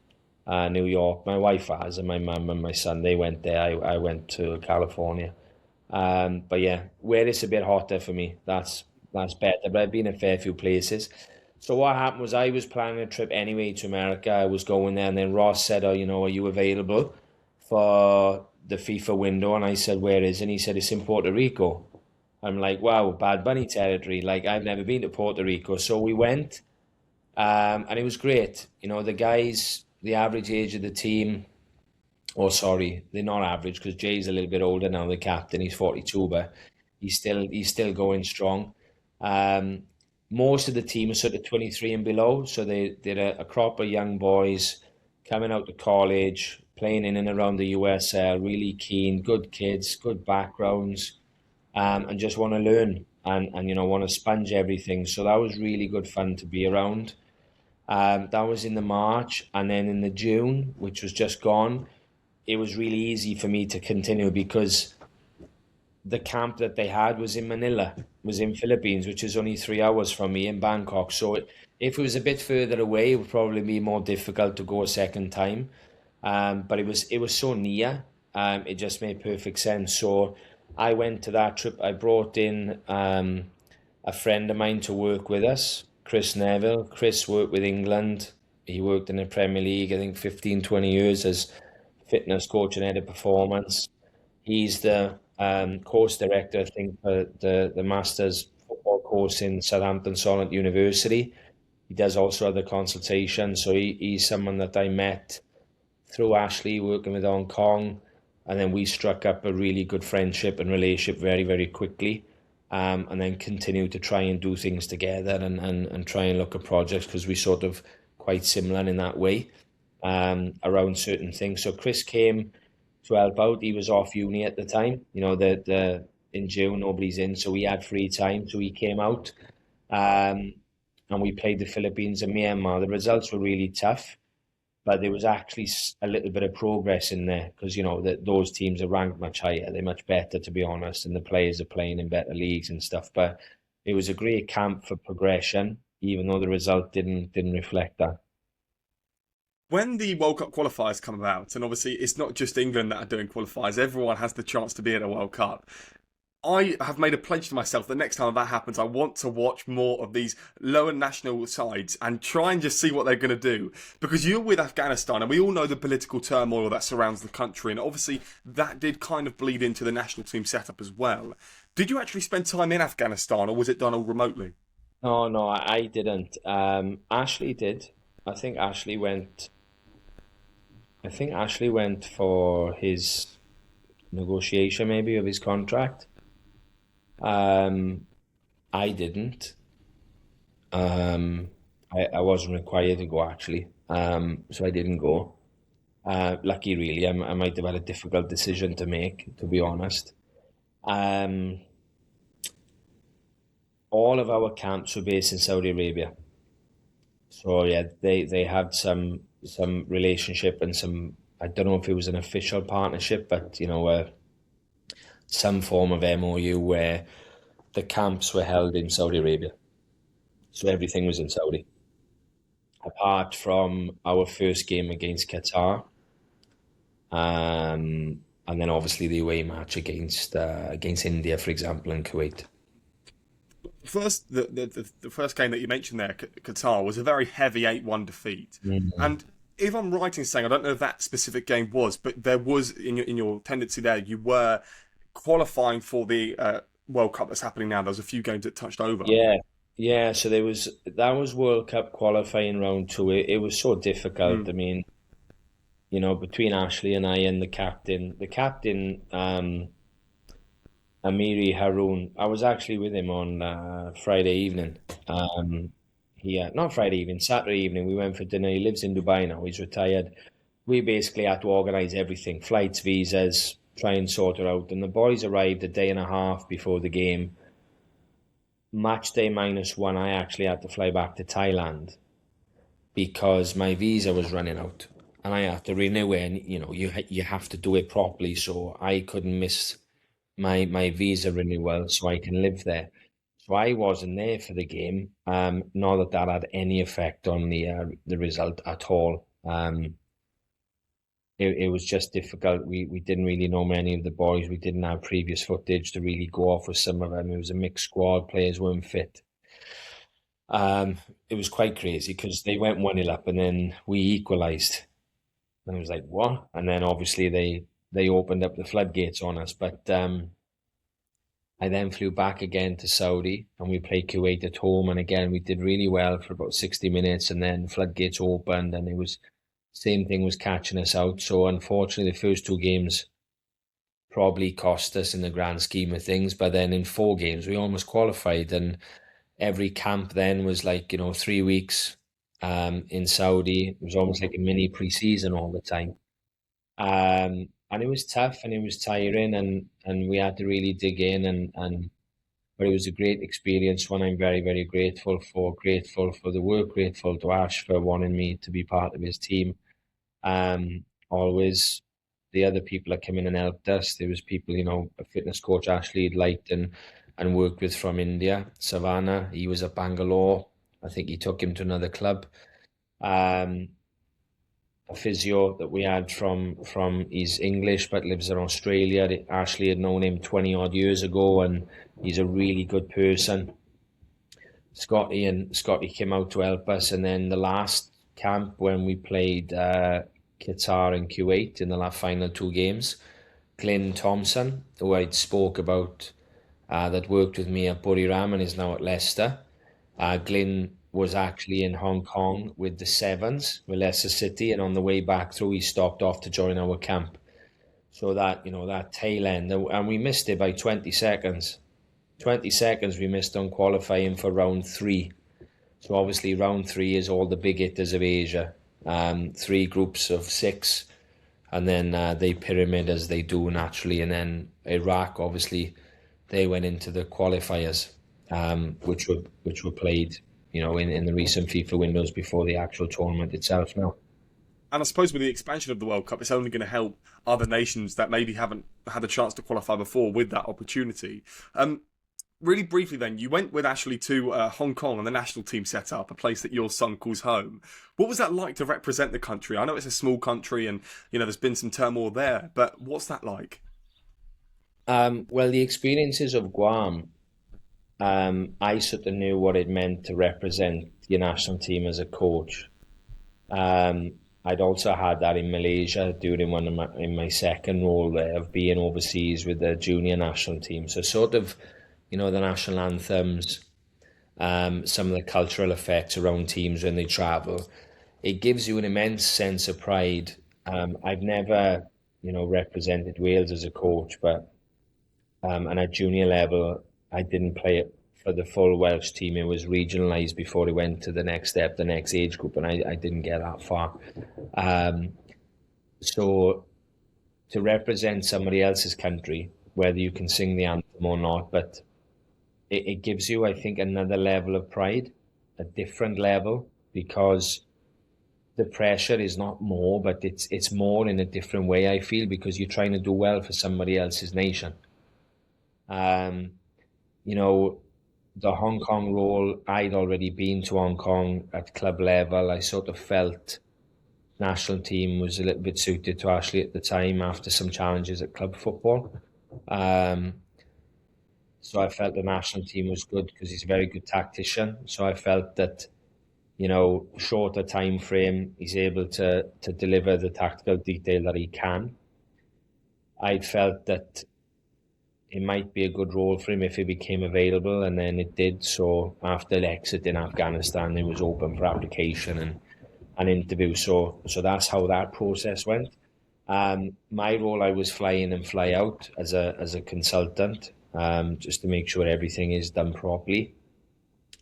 New York. My wife has, and my mum and my son, they went there. I went to California. But yeah, where it's a bit hotter for me, that's better. But I've been in a fair few places. So what happened was I was planning a trip anyway to America. I was going there, and then Ross said, "Oh, are you available for the FIFA window?" And I said, "Where is it?" And he said, "It's in Puerto Rico." I'm like, "Wow, Bad Bunny territory." Like I've never been to Puerto Rico, so we went, and it was great. The average age of the team. Oh, sorry, they're not average because Jay's a little bit older now, the captain. He's 42, but he's still going strong. Um, Most of the team are sort of 23 and below, so they're a crop of young boys coming out of college, playing in and around the USL, really keen, good kids, good backgrounds, and just want to learn and want to sponge everything. So that was really good fun to be around. That was in the March, and then in the June, which was just gone, it was really easy for me to continue because the camp that they had was in Manila, was in Philippines, which is only 3 hours from me in Bangkok. So if it was a bit further away, it would probably be more difficult to go a second time. But it was so near. It just made perfect sense. So I went to that trip. I brought in a friend of mine to work with us, Chris Neville. Chris worked with England. He worked in the Premier League, I think 15, 20 years as fitness coach and head of performance. He's the course director, I think, for the Masters football course in Southampton Solent University. He does also other consultations. So he's someone that I met through Ashley working with Hong Kong. And then we struck up a really good friendship and relationship very, very quickly. And then continue to try and do things together and try and look at projects because we sort of quite similar in that way around certain things. So Chris came to help out. He was off uni at the time. The in June nobody's in, so he had free time. So he came out, and we played the Philippines and Myanmar. The results were really tough, but there was actually a little bit of progress in there because that those teams are ranked much higher. They're much better, to be honest, and the players are playing in better leagues and stuff. But it was a great camp for progression, even though the result didn't reflect that. When the World Cup qualifiers come about, and obviously it's not just England that are doing qualifiers, everyone has the chance to be at a World Cup. I have made a pledge to myself that next time that happens, I want to watch more of these lower national sides and try and just see what they're going to do. Because you're with Afghanistan, and we all know the political turmoil that surrounds the country, and obviously that did kind of bleed into the national team setup as well. Did you actually spend time in Afghanistan, or was it done all remotely? No, no, I didn't. Ashley did. I think Ashley went. I think Ashley went for his negotiation, maybe, of his contract. Um, I didn't. Um, I wasn't required to go actually, so I didn't go. Lucky, really. I might have had a difficult decision to make, to be honest. Um, all of our camps were based in Saudi Arabia, so yeah, they had some relationship and some. I don't know if it was an official partnership, but some form of MOU where the camps were held in Saudi Arabia. So everything was in Saudi, apart from our first game against Qatar, and then obviously the away match against India, for example, and Kuwait. First, the first game that you mentioned there, Qatar, was a very heavy 8-1 defeat. Mhm. And if I'm right in saying, I don't know if that specific game was, but there was in your tendency there, you were qualifying for the World Cup that's happening now. There was a few games that touched over. Yeah, yeah. So that was World Cup qualifying round two. It was so difficult. Mm. I mean, between Ashley and I and the captain. The captain, Amiri Haroon. I was actually with him on Friday evening. Not Friday evening, Saturday evening. We went for dinner. He lives in Dubai now. He's retired. We basically had to organise everything, flights, visas, try and sort it out. And the boys arrived a day and a half before the game. Match day -1, I actually had to fly back to Thailand because my visa was running out and I had to renew it. And you have to do it properly, so I couldn't miss my visa renewal, so I can live there. So I wasn't there for the game. Not that that had any effect on the result at all. It was just difficult. We didn't really know many of the boys. We didn't have previous footage to really go off with some of them. It was a mixed squad. Players weren't fit. It was quite crazy because they went 1-0 up and then we equalised. And I was like, what? And then obviously they opened up the floodgates on us. But I then flew back again to Saudi and we played Kuwait at home. And again, we did really well for about 60 minutes and then floodgates opened and it was same thing was catching us out. So unfortunately, the first two games probably cost us in the grand scheme of things. But then in 4 games, we almost qualified. And every camp then was like, 3 weeks in Saudi. It was almost like a mini pre-season all the time. And it was tough and it was tiring and we had to really dig in and but it was a great experience, one I'm very, very grateful for the work, grateful to Ash for wanting me to be part of his team. Always the other people that came in and helped us. There was people, a fitness coach Ashley had liked and worked with from India, Savannah. He was at Bangalore. I think he took him to another club. A physio that we had from he's English but lives in Australia. Ashley had known him 20 odd years ago and he's a really good person. Scotty came out to help us, and then the last camp when we played Qatar and Kuwait in the final 2 games, Glyn Thompson, who I'd spoke about, that worked with me at Buriram and is now at Leicester. Glyn was actually in Hong Kong with the Sevens, with Leicester City, and on the way back through, he stopped off to join our camp. So that tail end, and we missed it by 20 seconds. 20 seconds we missed on qualifying for round 3. So obviously round 3 is all the big hitters of Asia. 3 groups of 6, and then they pyramid as they do naturally, and then Iraq, obviously, they went into the qualifiers, which were played, in the recent FIFA windows before the actual tournament itself now. And I suppose with the expansion of the World Cup, it's only going to help other nations that maybe haven't had a chance to qualify before with that opportunity. Really briefly then, you went with Ashley to Hong Kong and the national team set up, a place that your son calls home. What was that like to represent the country? I know it's a small country and, there's been some turmoil there, but what's that like? Well, the experiences of Guam, I sort of knew what it meant to represent your national team as a coach. I'd also had that in Malaysia during in my second role there of being overseas with the junior national team. So sort of, the national anthems, some of the cultural effects around teams when they travel. It gives you an immense sense of pride. I've never, represented Wales as a coach, but and at junior level, I didn't play it for the full Welsh team. It was regionalised before it went to the next step, the next age group, and I didn't get that far. So to represent somebody else's country, whether you can sing the anthem or not, but it gives you, I think, another level of pride, a different level, because the pressure is not more, but it's more in a different way, I feel, because you're trying to do well for somebody else's nation. The Hong Kong role, I'd already been to Hong Kong at club level. I sort of felt national team was a little bit suited to Ashley at the time after some challenges at club football. So I felt the national team was good because he's a very good tactician. So I felt that, shorter time frame, he's able to deliver the tactical detail that he can. I felt that it might be a good role for him if he became available, and then it did. So after the exit in Afghanistan, it was open for application and an interview. So that's how that process went. My role, I was fly in and fly out as a consultant. just to make sure everything is done properly.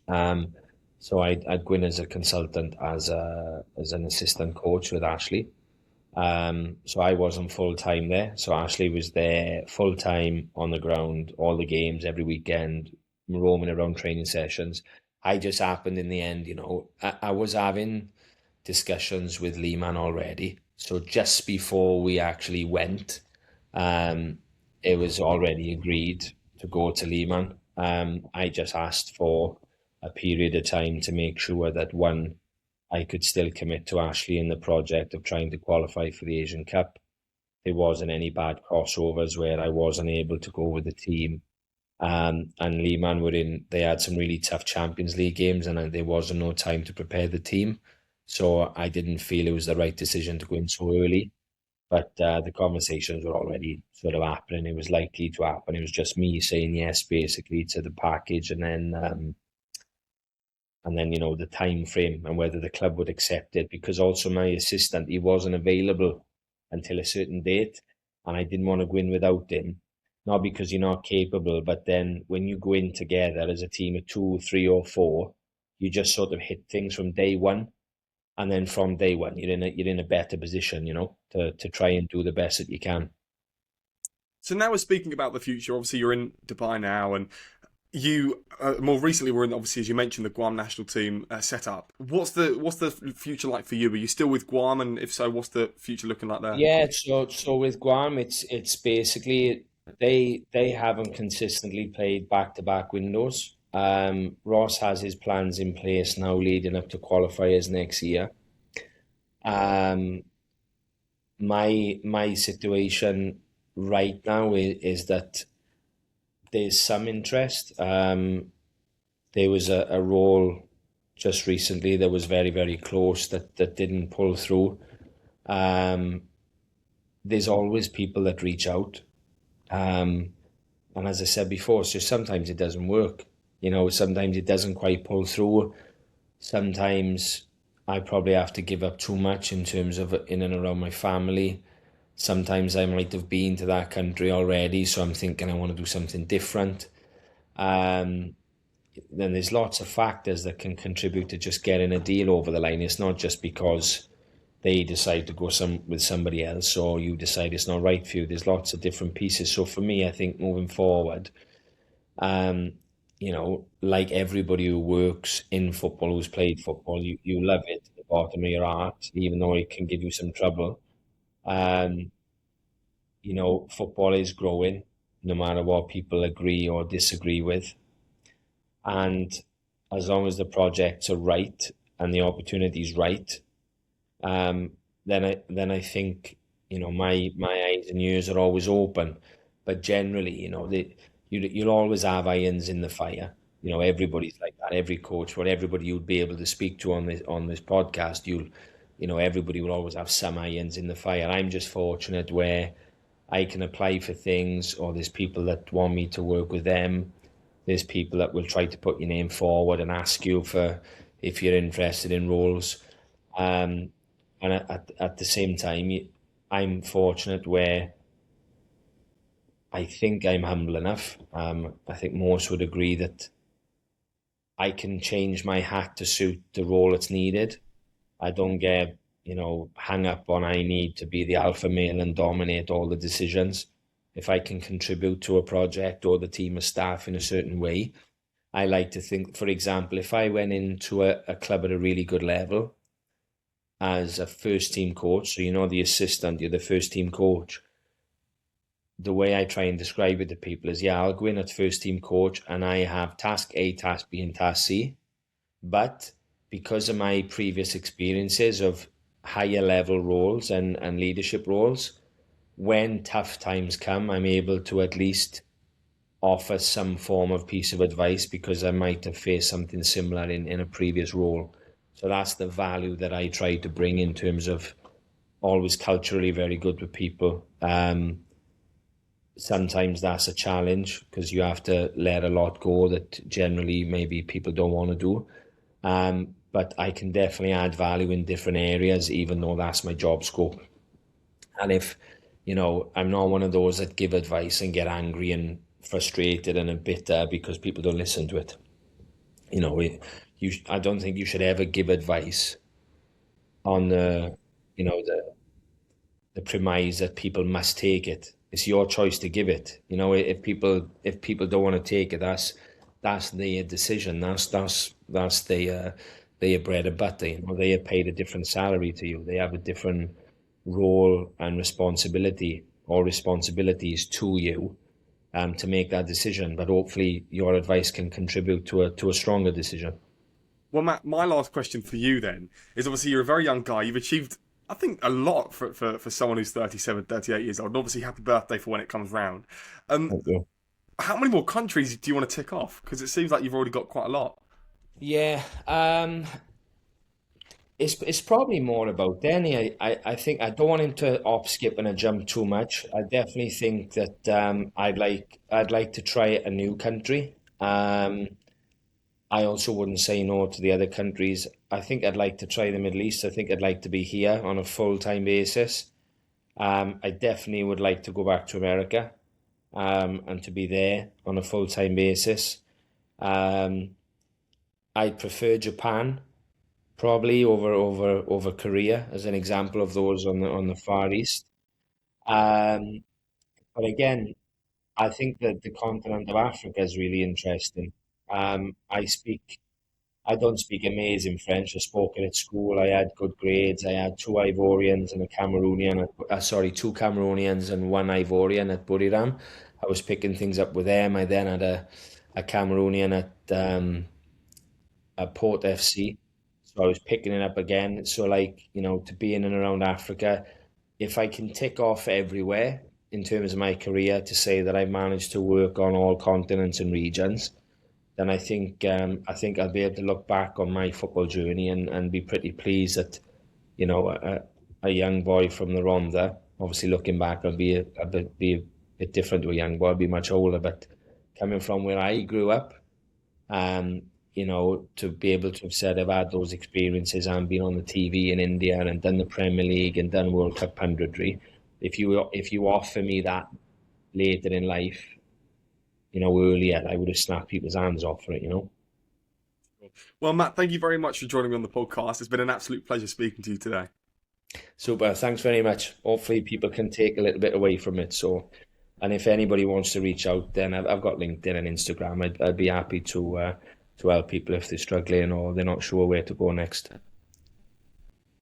So I'd go in as a consultant, as an assistant coach with Ashley. So I wasn't full time there. So Ashley was there full time on the ground, all the games, every weekend, roaming around training sessions. I just happened in the end, I was having discussions with Lehman already. So just before we actually went, um, it was already agreed to go to Lehman. I just asked for a period of time to make sure that, one, I could still commit to Ashley in the project of trying to qualify for the Asian Cup. There wasn't any bad crossovers where I wasn't able to go with the team. And Lehman they had some really tough Champions League games, and there wasn't no time to prepare the team. So I didn't feel it was the right decision to go in so early. But the conversations were already sort of happening. It was likely to happen. It was just me saying yes, basically, to the package, and then the time frame and whether the club would accept it, because also my assistant, he wasn't available until a certain date, and I didn't want to go in without him, not because you're not capable, but then when you go in together as a team of 2, 3, or 4, you just sort of hit things from day one, and then from day one you're in a better position, to try and do the best that you can. So now we're speaking about the future. Obviously, you're in Dubai now, and you more recently were in, obviously, as you mentioned, the Guam national team set up. What's the future like for you? Are you still with Guam, and if so, what's the future looking like there? Yeah, so with Guam, it's basically they haven't consistently played back-to-back windows. Ross has his plans in place now leading up to qualifiers next year. Um, my situation right now is that there's some interest. There was a role just recently that was very, very close that didn't pull through. Um, there's always people that reach out. Um, and as I said before, so sometimes it doesn't work. Sometimes it doesn't quite pull through. Sometimes I probably have to give up too much in terms of in and around my family. Sometimes I might have been to that country already, so I'm thinking I want to do something different. Um, then there's lots of factors that can contribute to just getting a deal over the line. It's not just because they decide to go with somebody else, or you decide it's not right for you. There's lots of different pieces. So for me, I think moving forward, um, like everybody who works in football, who's played football, you love it at the bottom of your heart, even though it can give you some trouble. Um, Football is growing, no matter what people agree or disagree with. And as long as the projects are right and the opportunity's right, um, then I think my eyes and ears are always open. But generally, you'll always have irons in the fire. Everybody's like that. Every coach, or everybody you'd be able to speak to on this podcast, everybody will always have some irons in the fire. I'm just fortunate where I can apply for things, or there's people that want me to work with them. There's people that will try to put your name forward and ask you for if you're interested in roles. Um, and at the same time, I'm fortunate where I think I'm humble enough. I think most would agree that I can change my hat to suit the role that's needed. I don't get, hung up on I need to be the alpha male and dominate all the decisions. If I can contribute to a project or the team of staff in a certain way, I like to think, for example, if I went into a club at a really good level as a first team coach, so the assistant, you're the first team coach. The way I try and describe it to people is, yeah, I'll go in as first team coach and I have task A, task B, and task C. But because of my previous experiences of higher level roles and leadership roles, when tough times come, I'm able to at least offer some form of piece of advice because I might have faced something similar in a previous role. So that's the value that I try to bring in terms of always culturally very good with people. Sometimes that's a challenge because you have to let a lot go that generally maybe people don't want to do. But I can definitely add value in different areas, even though that's my job scope. And if, I'm not one of those that give advice and get angry and, frustrated and bitter because people don't listen to it. I don't think you should ever give advice on the premise that people must take it. It's your choice to give it. If people don't want to take it, that's their decision. That's their bread and butter. They are paid a different salary to you. They have a different role and responsibility or responsibilities to you, to make that decision. But hopefully, your advice can contribute to a stronger decision. Well, Matt, my last question for you then is obviously you're a very young guy. You've achieved, I think, a lot for someone who's 37, 38 years old. And obviously, happy birthday for when it comes round. Thank you. How many more countries do you want to tick off? Because it seems like you've already got quite a lot. Yeah, it's probably more about Danny. I think I don't want him to hop, skip, and a jump too much. I definitely think that I'd like to try a new country. I also wouldn't say no to the other countries. I think I'd like to try the Middle East. I think I'd like to be here on a full-time basis. I definitely would like to go back to America, and to be there on a full-time basis. Um, I'd prefer Japan probably over Korea as an example of those on the Far East. Um, but again, I think that the continent of Africa is really interesting. I don't speak amazing French. I spoke it at school. I had good grades. I had two Ivorians and a Cameroonian. Two Cameroonians and one Ivorian at Buriram. I was picking things up with them. I then had a Cameroonian at Port FC. So I was picking it up again. So to be in and around Africa, if I can tick off everywhere in terms of my career to say that I managed to work on all continents and regions, then I think I'll be able to look back on my football journey and be pretty pleased that a young boy from the Rhondda. Obviously, looking back, I'll be a bit different to a young boy. I'll be much older, but coming from where I grew up, um, to be able to have said I've had those experiences and been on the TV in India and done the Premier League and done World Cup punditry. If you offer me that later in life, earlier, I would have snapped people's hands off for it. Well, Matt, thank you very much for joining me on the podcast. It's been an absolute pleasure speaking to you today. Super, thanks very much. Hopefully people can take a little bit away from it. So, and if anybody wants to reach out, then I've got LinkedIn and Instagram. I'd be happy to help people if they're struggling or they're not sure where to go next.